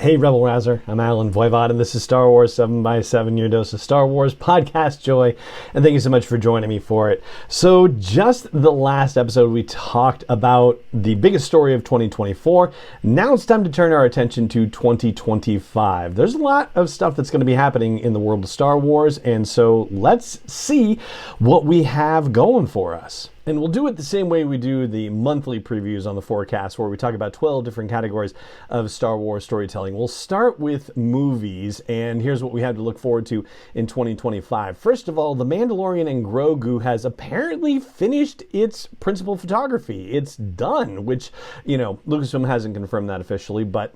Hey Rebel Rouser, I'm Alan Voivod, and this is Star Wars 7x7, your dose of Star Wars podcast joy, and thank you so much for joining me for it. So just the last episode, we talked about the biggest story of 2024. Now it's time to turn our attention to 2025. There's a lot of stuff that's going to be happening in the world of Star Wars, and so let's see what we have going for us. And we'll do it the same way we do the monthly previews on the forecast, where we talk about 12 different categories of Star Wars storytelling. We'll start with movies, and here's what we have to look forward to in 2025. First of all, The Mandalorian and Grogu has apparently finished its principal photography. It's done, which, Lucasfilm hasn't confirmed that officially, but,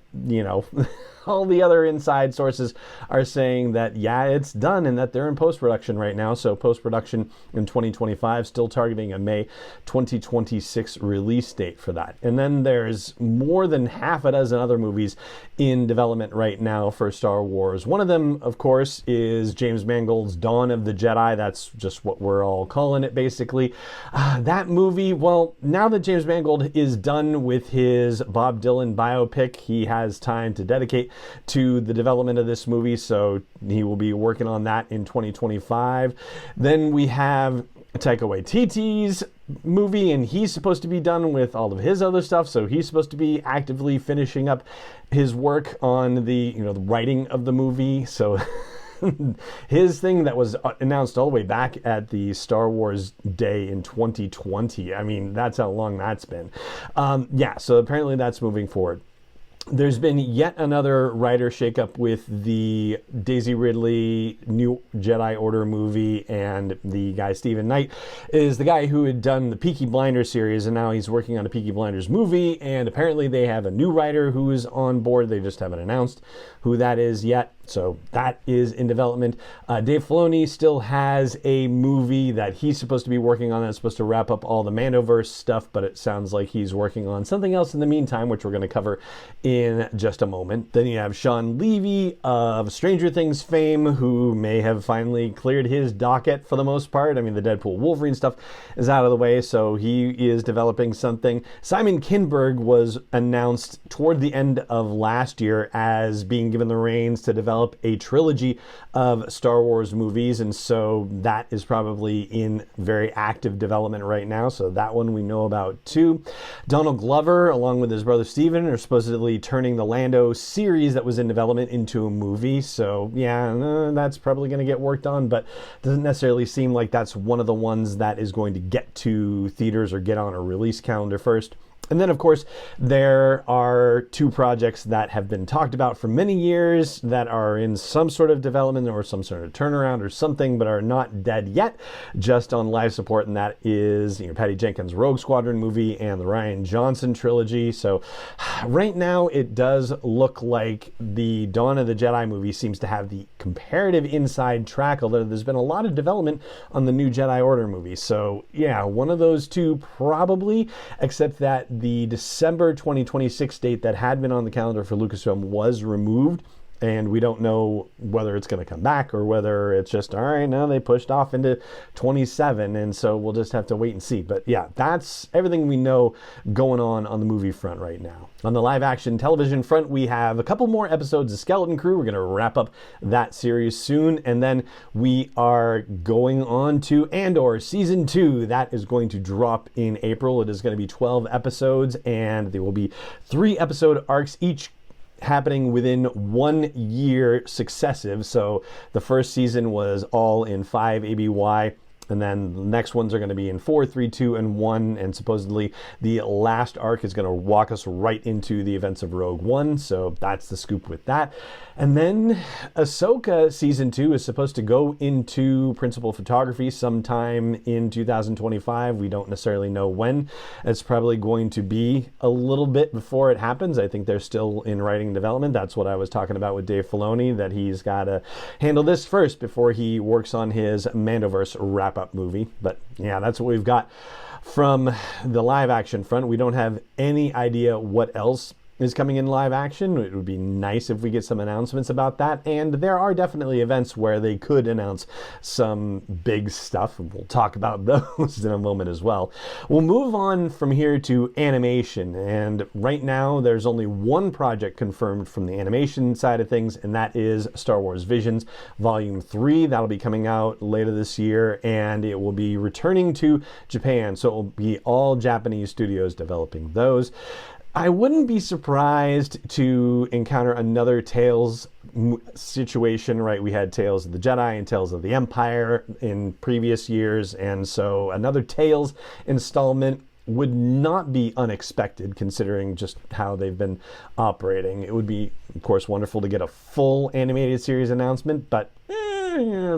all the other inside sources are saying that, yeah, it's done and that they're in post-production right now. So post-production in 2025, still targeting a May 2026 release date for that. And then there's more than half a dozen other movies in development right now for Star Wars. One of them, of course, is James Mangold's Dawn of the Jedi. That's just what we're all calling it, basically. That movie, well, now that James Mangold is done with his Bob Dylan biopic, he has time to dedicate to the development of this movie, so he will be working on that in 2025. Then we have Taika Waititi's movie, and he's supposed to be done with all of his other stuff, so he's supposed to be actively finishing up his work on the writing of the movie. So his thing that was announced all the way back at the Star Wars Day in 2020. I mean, that's how long that's been. So apparently that's moving forward. There's been yet another writer shakeup with the Daisy Ridley New Jedi Order movie, and the guy Stephen Knight is the guy who had done the Peaky Blinders series, and now he's working on a Peaky Blinders movie, and apparently they have a new writer who is on board. They just haven't announced who that is yet. So that is in development. Dave Filoni still has a movie that he's supposed to be working on that's supposed to wrap up all the Mandoverse stuff, but it sounds like he's working on something else in the meantime, which we're going to cover in just a moment. Then you have Sean Levy of Stranger Things fame, who may have finally cleared his docket for the most part. I mean, the Deadpool Wolverine stuff is out of the way, so he is developing something. Simon Kinberg was announced toward the end of last year as being given the reins to develop a trilogy of Star Wars movies, and so that is probably in very active development right now, so that one we know about too. Donald Glover, along with his brother Steven, are supposedly turning the Lando series that was in development into a movie, so that's probably going to get worked on, but doesn't necessarily seem like that's one of the ones that is going to get to theaters or get on a release calendar first. And then, of course, there are two projects that have been talked about for many years that are in some sort of development or some sort of turnaround or something, but are not dead yet, just on live support, and that is Patty Jenkins' Rogue Squadron movie and the Rian Johnson trilogy. So right now, it does look like the Dawn of the Jedi movie seems to have the comparative inside track, although there's been a lot of development on the new Jedi Order movie. So yeah, one of those two probably, except that the December 2026 date that had been on the calendar for Lucasfilm was removed, and we don't know whether it's going to come back or whether it's just, all right, now they pushed off into 27, and so we'll just have to wait and see. But yeah, that's everything we know going on the movie front right now. On the live action television front, we have a couple more episodes of Skeleton Crew. We're going to wrap up that series soon, and then we are going on to Andor Season 2. That is going to drop in April. It is going to be 12 episodes, and there will be 3 episode arcs, each happening within 1 year successive. So the first season was all in 5 ABY, and then the next ones are going to be in 4, 3, 2, and 1, and supposedly the last arc is going to walk us right into the events of Rogue One, so that's the scoop with that. And then Ahsoka Season 2 is supposed to go into principal photography sometime in 2025. We don't necessarily know when. It's probably going to be a little bit before it happens. I think they're still in writing development. That's what I was talking about with Dave Filoni, that he's got to handle this first before he works on his Mandoverse wrap-up movie. But yeah, that's what we've got from the live action front. We don't have any idea what else is coming in live action. It would be nice if we get some announcements about that. And there are definitely events where they could announce some big stuff. We'll talk about those in a moment as well. We'll move on from here to animation. And right now, there's only one project confirmed from the animation side of things, and that is Star Wars Visions Volume 3. That'll be coming out later this year, and it will be returning to Japan. So it will be all Japanese studios developing those. I wouldn't be surprised to encounter another Tales situation, right? We had Tales of the Jedi and Tales of the Empire in previous years, and so another Tales installment would not be unexpected considering just how they've been operating. It would be, of course, wonderful to get a full animated series announcement, but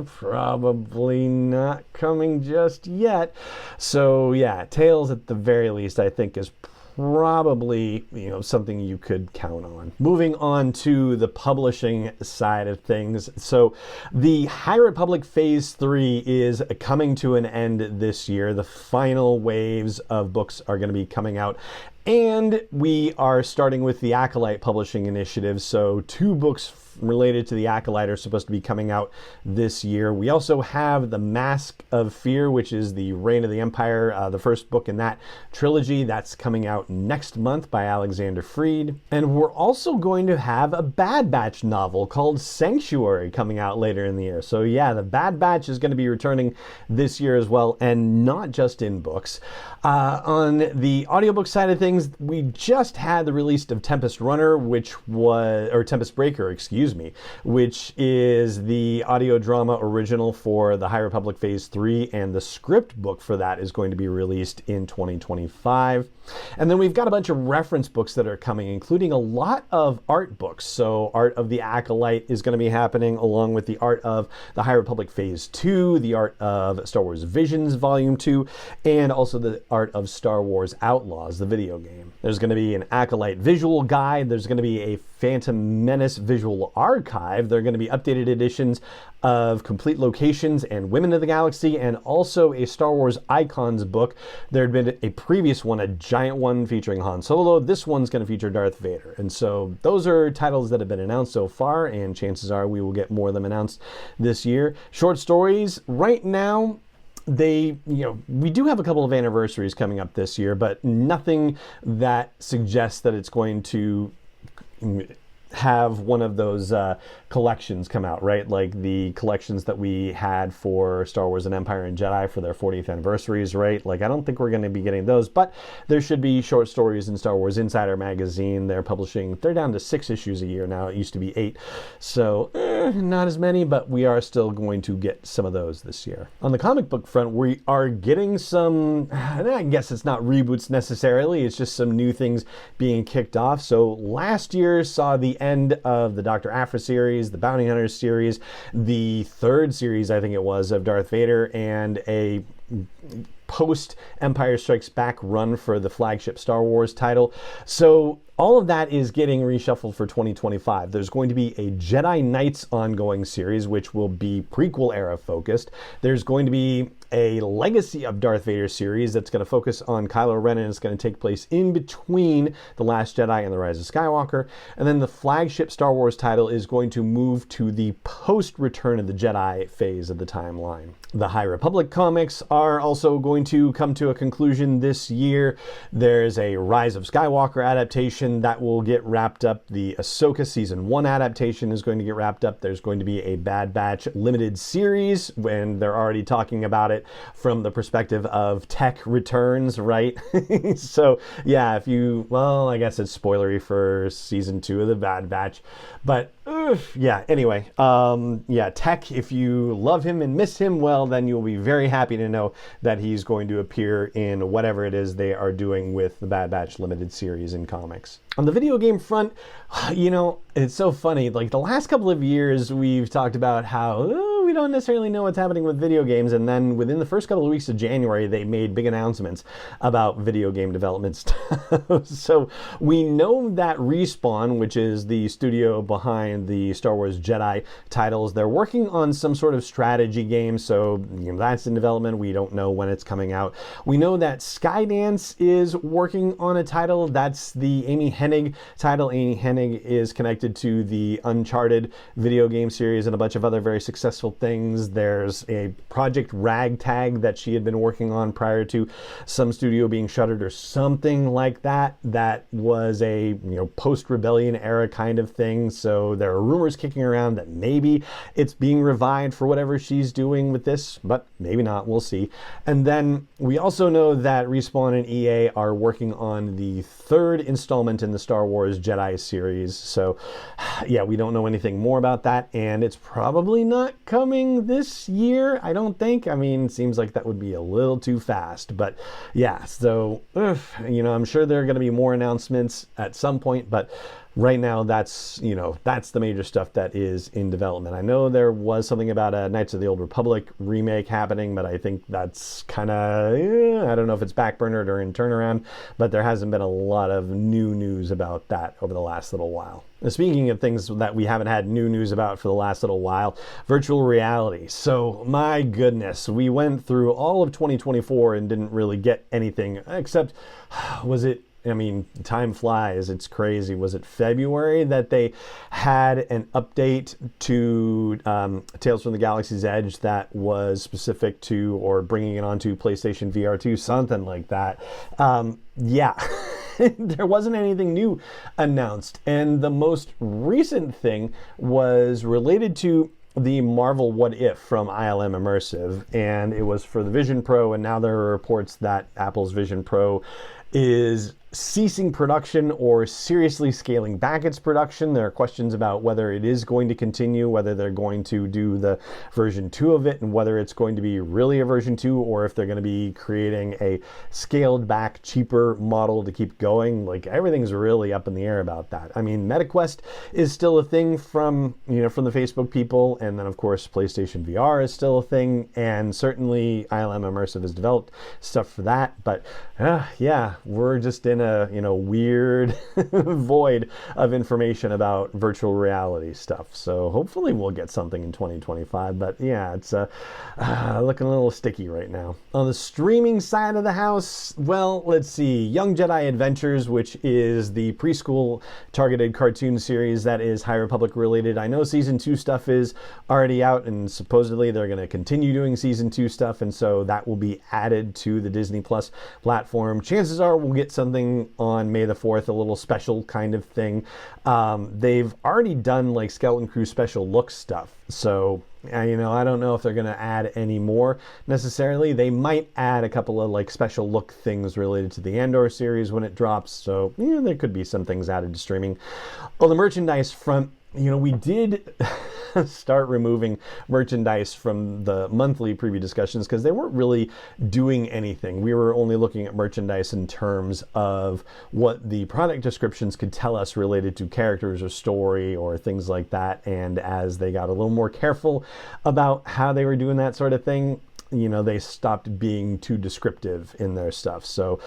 probably not coming just yet. So yeah, Tales at the very least, I think, is probably, something you could count on. Moving on to the publishing side of things. So the High Republic Phase 3 is coming to an end this year. The final waves of books are going to be coming out. And we are starting with the Acolyte Publishing Initiative. So 2 books related to the Acolyte are supposed to be coming out this year. We also have The Mask of Fear, which is the Reign of the Empire, the first book in that trilogy. That's coming out next month by Alexander Freed. And we're also going to have a Bad Batch novel called Sanctuary coming out later in the year. So yeah, the Bad Batch is going to be returning this year as well, and not just in books. On the audiobook side of things, we just had the release of Tempest Runner, Tempest Breaker, which is the audio drama original for the High Republic Phase 3, and the script book for that is going to be released in 2025. And then we've got a bunch of reference books that are coming, including a lot of art books. So Art of the Acolyte is going to be happening, along with the Art of the High Republic Phase 2, the Art of Star Wars Visions Volume 2, and also the Art of Star Wars Outlaws, the video game. There's going to be an Acolyte visual guide. There's going to be a Phantom Menace visual archive. There are going to be updated editions of complete locations and Women of the Galaxy, and also a Star Wars Icons book. There had been a previous one, a giant one featuring Han Solo. This one's going to feature Darth Vader. And so those are titles that have been announced so far, and chances are we will get more of them announced this year. Short stories, right now, we do have a couple of anniversaries coming up this year, but nothing that suggests that it's going to have one of those collections come out, right? Like the collections that we had for Star Wars and Empire and Jedi for their 40th anniversaries, right? Like, I don't think we're going to be getting those, but there should be short stories in Star Wars Insider magazine. They're down to 6 issues a year now. It used to be 8. So not as many, but we are still going to get some of those this year. On the comic book front, we are getting some, I guess it's not reboots necessarily, it's just some new things being kicked off. So last year saw the end of the Dr. Aphra series, the Bounty Hunters series, the 3rd series, I think it was, of Darth Vader, and a post Empire Strikes Back run for the flagship Star Wars title. So all of that is getting reshuffled for 2025. There's going to be a Jedi Knights ongoing series, which will be prequel era focused. There's going to be a Legacy of Darth Vader series that's going to focus on Kylo Ren, and it's going to take place in between The Last Jedi and The Rise of Skywalker. And then the flagship Star Wars title is going to move to the post-Return of the Jedi phase of the timeline. The High Republic comics are also going to come to a conclusion this year. There's a Rise of Skywalker adaptation that will get wrapped up. The Ahsoka Season 1 adaptation is going to get wrapped up. There's going to be a Bad Batch limited series, when they're already talking about it from the perspective of tech returns, right? So yeah, I guess it's spoilery for Season 2 of the Bad Batch, but anyway, Tech, if you love him and miss him, well, then you'll be very happy to know that he's going to appear in whatever it is they are doing with the Bad Batch limited series in comics. On the video game front, it's so funny. Like, the last couple of years, we've talked about how we don't necessarily know what's happening with video games. And then within the first couple of weeks of January, they made big announcements about video game development stuff. So we know that Respawn, which is the studio behind the Star Wars Jedi titles, they're working on some sort of strategy game. So that's in development. We don't know when it's coming out. We know that Skydance is working on a title. That's the Amy Hennig title. Amy Hennig is connected to the Uncharted video game series and a bunch of other very successful things. There's a Project Ragtag that she had been working on prior to some studio being shuttered or something like that. That was a post-rebellion era kind of thing. So there are rumors kicking around that maybe it's being revived for whatever she's doing with this, but maybe not. We'll see. And then we also know that Respawn and EA are working on the third installment in the Star Wars Jedi series. So yeah, we don't know anything more about that, and it's probably not coming this year, I don't think. I mean, it seems like that would be a little too fast, but yeah, so I'm sure there are going to be more announcements at some point, but right now that's the major stuff that is in development. I know there was something about a Knights of the Old Republic remake happening, but I think that's kind of I don't know if it's backburnered or in turnaround, but there hasn't been a lot of new news about that over the last little while. Speaking of things that we haven't had new news about for the last little while, virtual reality. So my goodness, we went through all of 2024 and didn't really get anything except, time flies. It's crazy. Was it February that they had an update to Tales from the Galaxy's Edge that was specific to, or bringing it onto PlayStation VR 2, something like that? Yeah. There wasn't anything new announced. And the most recent thing was related to the Marvel What If from ILM Immersive, and it was for the Vision Pro, and now there are reports that Apple's Vision Pro is ceasing production or seriously scaling back its production. There are questions about whether it is going to continue, whether they're going to do the version 2 of it, and whether it's going to be really a version 2, or if they're going to be creating a scaled back, cheaper model to keep going. Like, everything's really up in the air about that. I mean, MetaQuest is still a thing from the Facebook people, and then of course PlayStation VR is still a thing, and certainly ILM Immersive has developed stuff for that. But yeah, we're just in a weird void of information about virtual reality stuff. So hopefully we'll get something in 2025. But yeah, it's looking a little sticky right now. On the streaming side of the house, well, let's see. Young Jedi Adventures, which is the preschool targeted cartoon series that is High Republic related. I know season 2 stuff is already out, and supposedly they're going to continue doing season 2 stuff, and so that will be added to the Disney Plus platform. Chances are we'll get something on May the 4th, a little special kind of thing. They've already done like Skeleton Crew special look stuff, so I don't know if they're going to add any more necessarily. They might add a couple of like special look things related to the Andor series when it drops, so there could be some things added to streaming. On the merchandise front, we did start removing merchandise from the monthly preview discussions because they weren't really doing anything. We were only looking at merchandise in terms of what the product descriptions could tell us related to characters or story or things like that. And as they got a little more careful about how they were doing that sort of thing, they stopped being too descriptive in their stuff. So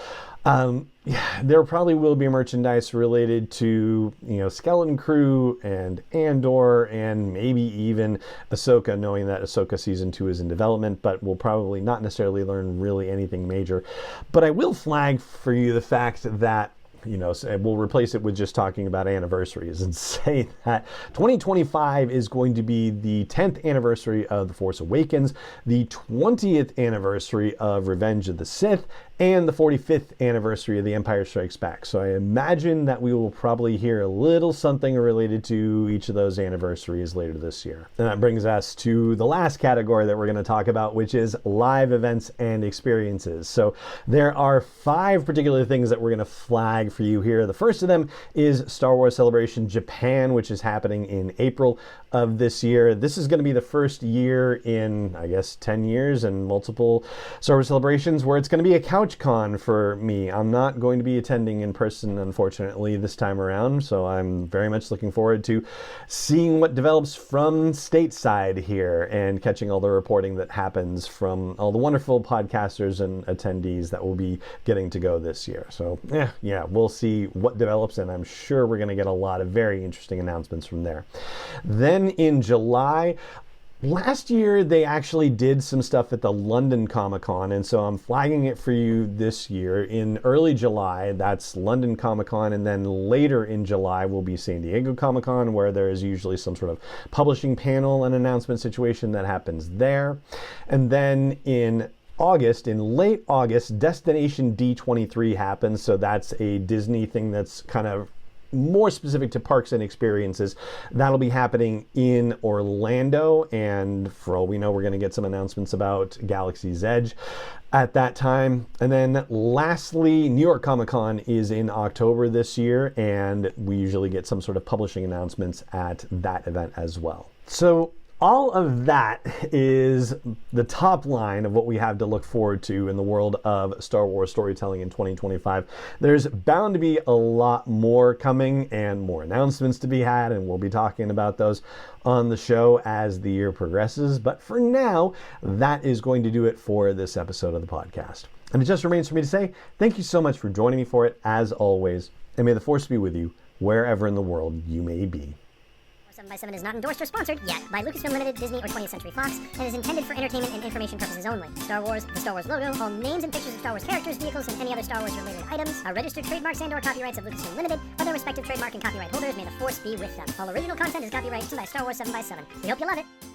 there probably will be merchandise related to, Skeleton Crew and Andor and maybe even Ahsoka, knowing that Ahsoka season 2 is in development, but we'll probably not necessarily learn really anything major. But I will flag for you the fact that we'll replace it with just talking about anniversaries and say that 2025 is going to be the 10th anniversary of The Force Awakens, the 20th anniversary of Revenge of the Sith, and the 45th anniversary of The Empire Strikes Back. So I imagine that we will probably hear a little something related to each of those anniversaries later this year. And that brings us to the last category that we're going to talk about, which is live events and experiences. So there are 5 particular things that we're going to flag for you here. The first of them is Star Wars Celebration Japan, which is happening in April of this year. This is going to be the first year in, I guess, 10 years and multiple Star Wars celebrations where it's going to be a couch CouchCon for me. I'm not going to be attending in person, unfortunately, this time around, so I'm very much looking forward to seeing what develops from stateside here and catching all the reporting that happens from all the wonderful podcasters and attendees that will be getting to go this year. So yeah, we'll see what develops, and I'm sure we're going to get a lot of very interesting announcements from there. Then in July, last year, they actually did some stuff at the London Comic-Con, and so I'm flagging it for you this year. In early July, that's London Comic-Con, and then later in July will be San Diego Comic-Con, where there is usually some sort of publishing panel and announcement situation that happens there. And then in late August, Destination D23 happens, so that's a Disney thing that's kind of more specific to parks and experiences. That'll be happening in Orlando, and for all we know, we're going to get some announcements about Galaxy's Edge at that time. And then lastly, New York Comic Con is in October this year, and we usually get some sort of publishing announcements at that event as well. So all of that is the top line of what we have to look forward to in the world of Star Wars storytelling in 2025. There's bound to be a lot more coming and more announcements to be had, and we'll be talking about those on the show as the year progresses. But for now, that is going to do it for this episode of the podcast. And it just remains for me to say thank you so much for joining me for it, as always, and may the Force be with you wherever in the world you may be. 7x7 is not endorsed or sponsored yet by Lucasfilm Limited, Disney, or 20th Century Fox, and is intended for entertainment and information purposes only. Star Wars, the Star Wars logo, all names and pictures of Star Wars characters, vehicles, and any other Star Wars related items are registered trademarks and/or copyrights of Lucasfilm Limited, or their respective trademark and copyright holders. May the Force be with them. All original content is copyright by Star Wars 7x7. We hope you love it.